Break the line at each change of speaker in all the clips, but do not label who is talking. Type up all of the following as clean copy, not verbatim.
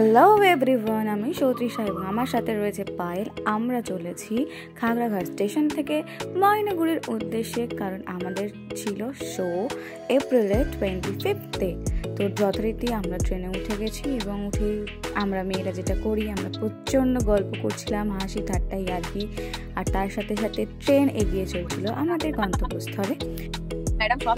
Hello everyone, আমি সৌত্রিষা এবং আমার সাথে রয়েছে পায়েল। আমরা চলেছি খাগড়াঘাট স্টেশন থেকে ময়নাগুড়ির উদ্দেশ্যে, কারণ আমাদের ছিল শো এপ্রিলের 25-এ। তো যথারীতি আমরা ট্রেনে উঠে গেছি এবং উঠে আমরা মেয়েরা যেটা করি, আমরা প্রচণ্ড গল্প করছিলাম, হাসি ঠাট্টা ইয়ার্কি, আর তার সাথে সাথে ট্রেন এগিয়ে চলছিল আমাদের গন্তব্যস্থলে। ম্যাডাম সব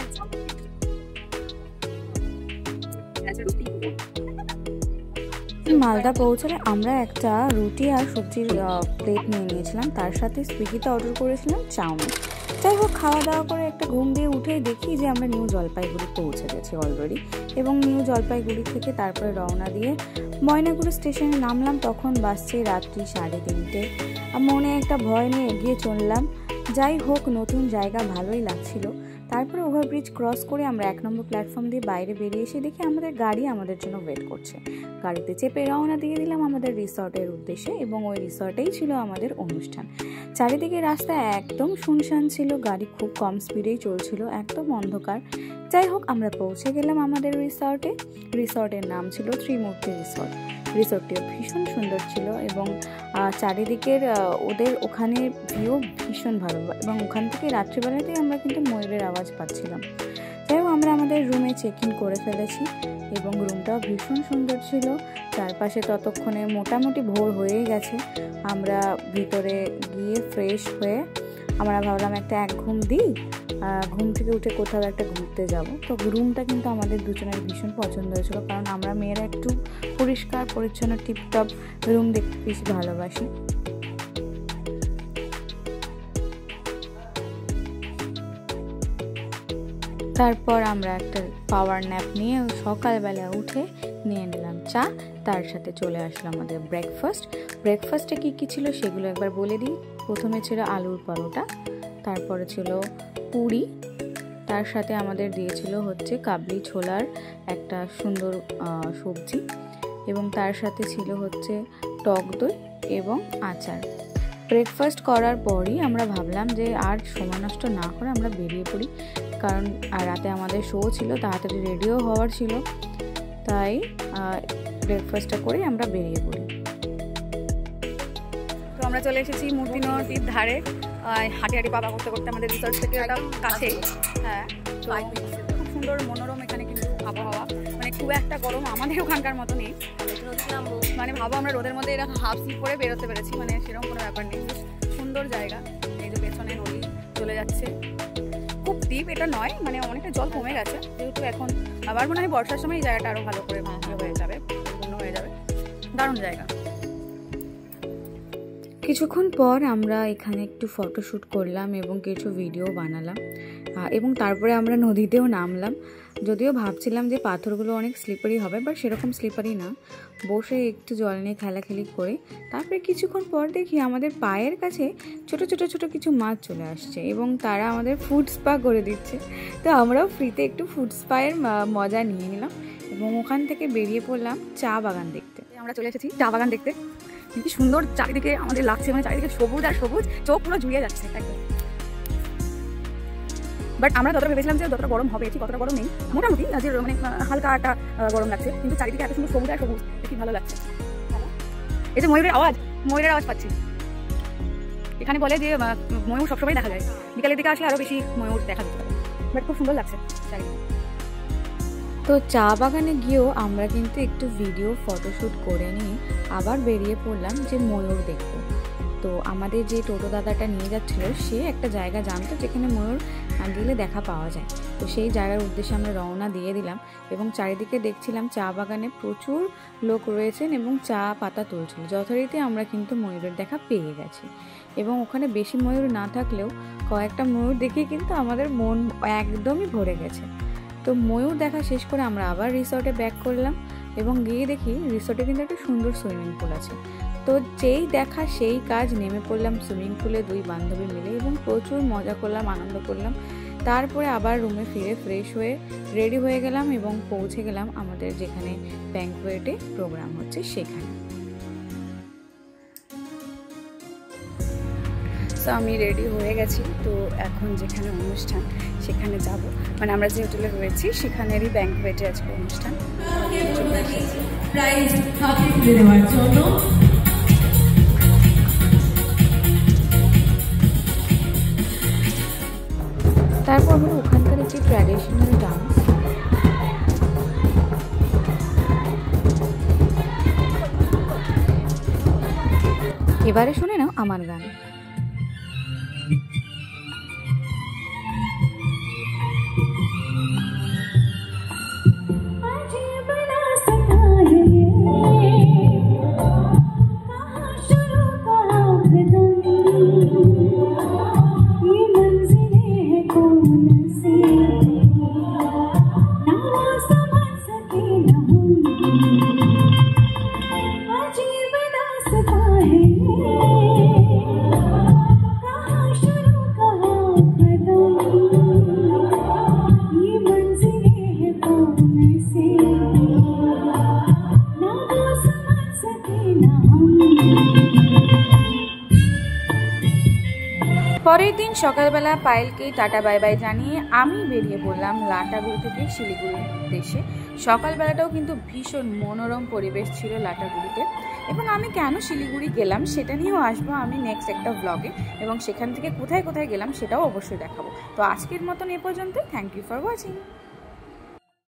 মালদা পৌঁছালে আমরা একটা রুটি আর সবজির প্লেট নিয়ে নিয়েছিলাম, তার সাথে স্বিগিতে অর্ডার করেছিলাম চাউমিন। যাই হোক, খাওয়া দাওয়া করে একটা ঘুম দিয়ে উঠেই দেখি যে আমরা নিউ জলপাইগুড়ি পৌঁছে গেছি অলরেডি, এবং নিউ জলপাইগুড়ি থেকে তারপরে রওনা দিয়ে ময়নাগুড়ি স্টেশনে নামলাম। তখন বাসছে রাত্রি 3:30। মনে একটা ভয় নিয়ে এগিয়ে চললাম। যাই হোক, নতুন জায়গা ভালোই লাগছিল। তারপরে ওভারব্রিজ ক্রস করে আমরা 1 নম্বর প্ল্যাটফর্ম দিয়ে বাইরে বেরিয়ে এসে দেখি আমাদের গাড়ি আমাদের জন্য ওয়েট করছে। গাড়িতে চেপে রওনা দিয়ে দিলাম আমাদের রিসর্টের উদ্দেশ্যে, এবং ওই রিসর্টেই ছিল আমাদের অনুষ্ঠান। চারিদিকে রাস্তা একদম শুনশান ছিল, গাড়ি খুব কম স্পিডেই চলছিল, একদম অন্ধকার। যাই হোক, আমরা পৌঁছে গেলাম আমাদের রিসর্টে। রিসর্টের নাম ছিল ত্রিমূর্তি রিসর্ট। রিসর্টটিও ভীষণ সুন্দর ছিল, এবং চারিদিকের ওদের ওখানে ভিউ ভীষণ ভালো, এবং ওখান থেকে রাত্রিবেলাতেই আমরা কিন্তু ময়ূরের আওয়াজ পাচ্ছিলাম। যাই হোক, আমরা আমাদের রুমে চেক ইন করে ফেলেছি, এবং রুমটাও ভীষণ সুন্দর ছিল। চারপাশে ততক্ষণে মোটামুটি ভোর হয়েই গেছে। আমরা ভিতরে গিয়ে ফ্রেশ হয়ে আমরা ভাবলাম একটা ঘুম দিই, ঘুম থেকে উঠে কোথাও একটা ঘুরতে যাব। তো রুমটা কিন্তু আমাদের দুজনের ভীষণ পছন্দ হয়েছিল, কারণ আমরা মেয়েরা একটু পরিষ্কার পরিচ্ছন্ন টিপটপ রুম দেখতে বেশি ভালোবাসি। তারপর আমরা একটা পাওয়ার ন্যাপ নিয়ে সকালবেলা উঠে নিয়ে নিলাম চা, তার সাথে চলে আসলো আমাদের ব্রেকফাস্টে কী ছিল সেগুলো একবার বলে দিই। প্রথমে ছিল আলুর পরোটা, তারপরে ছিল পুরি, তার সাথে আমাদের দিয়েছিল হচ্ছে কাবলি ছোলার একটা সুন্দর সবজি, এবং তার সাথে ছিল হচ্ছে টক দই এবং আচার। ব্রেকফাস্ট করার পরই আমরা ভাবলাম যে আর সময় নষ্ট না করে আমরা বেরিয়ে পড়ি, কারণ রাতে আমাদের শো ছিল, তাড়াতাড়ি রেডিও হওয়ার ছিল। তাই ব্রেকফাস্টটা করে আমরা বেরিয়ে পড়ি। তো আমরা চলে এসেছি মূর্তি নদীর ধারে, হাঁটি হাঁটি পাবা করতে করতে আমাদের রিসর্ট থেকে কাছেই। হ্যাঁ, খুব সুন্দর মনোরম এখানে কিন্তু আবহাওয়া, মানে খুব একটা গরম আমাদের ওখানকার মতো নেই। মানে ভাবো আমরা রোদের মধ্যে এরকম হাফ স্লিপ করে বেরোতে পেরেছি, মানে সেরকম কোনো ব্যাপার নেই। সুন্দর জায়গা, এই যে পেছনে নদী চলে যাচ্ছে, খুব ডিপ এটা নয়, মানে অনেকটা জল কমে গেছে যেহেতু এখন। আবার মনে হয় বর্ষার সময় এই জায়গাটা আরো ভালো করে হয়ে যাবে, পূর্ণ হয়ে যাবে। দারুণ জায়গা। কিছুক্ষণ পর আমরা এখানে একটু ফটোশ্যুট করলাম এবং কিছু ভিডিও বানালাম, এবং তারপরে আমরা নদীতেও নামলাম। যদিও ভাবছিলাম যে পাথরগুলো অনেক স্লিপারি হবে, বাট সেরকম স্লিপারি না। বসে একটু জল নিয়ে খেলাখেলি করে তারপরে কিছুক্ষণ পর দেখি আমাদের পায়ের কাছে ছোট ছোট ছোট কিছু মাছ চলে আসছে, এবং তারা আমাদের ফুড স্পা করে দিচ্ছে। তো আমরাও ফ্রিতে একটু ফুড স্পায়ের মজা নিয়ে নিলাম, এবং ওখান থেকে বেরিয়ে পড়লাম চা বাগান দেখতে। আমরা চলে এসেছি চা বাগান দেখতে, কি সুন্দর চারিদিকে আমাদের লাগছে, মানে চারিদিকে সবুজ আর সবুজ, চোখ পুরো জুড়িয়ে যাচ্ছে একদম। বাট আমরা যতটা ভেবেছিলাম যে যতটা গরম হবে, ঠিক ততটা গরম নেই, মোটামুটি যে মানে হালকা একটা গরম লাগছে, কিন্তু চারিদিকে এত সুন্দর সবুজ আর সবুজ, কি ভালো লাগছে। এই যে ময়ূরের আওয়াজ পাচ্ছি। এখানে বলে যে ময়ূর সবসময় দেখা যায়, বিকালের দিকে আসলে আরো বেশি ময়ূর দেখা যেতে পারে, বাট খুব সুন্দর লাগছে চারিদিকে। তো চা বাগানে গিয়েও আমরা কিন্তু একটু ভিডিও ফটোশ্যুট করে নিয়ে আবার বেরিয়ে পড়লাম যে ময়ূর দেখব। তো আমাদের যে টোটো দাদাটা নিয়ে যাচ্ছিল, সে একটা জায়গা জানতো যেখানে ময়ূর গেলে দেখা পাওয়া যায়। তো সেই জায়গার উদ্দেশ্যে আমরা রওনা দিয়ে দিলাম, এবং চারিদিকে দেখছিলাম চা বাগানে প্রচুর লোক রয়েছেন এবং চা পাতা তুলছিল। যথারীতি আমরা কিন্তু ময়ূরের দেখা পেয়ে গেছি, এবং ওখানে বেশি ময়ূর না থাকলেও কয়েকটা ময়ূর দেখে কিন্তু আমাদের মন একদমই ভরে গেছে। তো ময়ূর দেখা শেষ করে আমরা আবার রিসর্টে ব্যাক করলাম, এবং গিয়ে দেখি রিসর্টে কিন্তু একটা সুন্দর সুইমিং পুল আছে। তো যেই দেখা সেই কাজ, নেমে পড়লাম সুইমিং পুলে 2 বান্ধবী মিলে, এবং প্রচুর মজা করলাম, আনন্দ করলাম। তারপরে আবার রুমে ফিরে ফ্রেশ হয়ে রেডি হয়ে গেলাম, এবং পৌঁছে গেলাম আমাদের যেখানে ব্যাঙ্কোয়েটে প্রোগ্রাম হচ্ছে সেখানে। সো আমি রেডি হয়ে গেছি, তো এখন যেখানে অনুষ্ঠান সেখানে যাব, মানে আমরা যে হোটেলে রয়েছি সেখানেরই ব্যাংকুয়েটে আজকে অনুষ্ঠান। তারপর হলো ওখানকার একটি ট্র্যাডিশনাল ডান্স। এবারে শুনে নাও আমার গান। পরের দিন সকালবেলা পায়েলকে টাটা বাই বাই জানিয়ে আমি বেরিয়ে পড়লাম লাটাগুড়ি থেকে শিলিগুড়ির উদ্দেশ্যে। সকালবেলাটাও কিন্তু ভীষণ মনোরম পরিবেশ ছিল লাটাগুড়িতে, এবং আমি কেন শিলিগুড়ি গেলাম সেটা নিয়েও আসবো আমি নেক্সট একটা ব্লগে, এবং সেখান থেকে কোথায় কোথায় গেলাম সেটাও অবশ্যই দেখাবো। তো আজকের মতন এ পর্যন্ত, থ্যাংক ইউ ফর ওয়াচিং।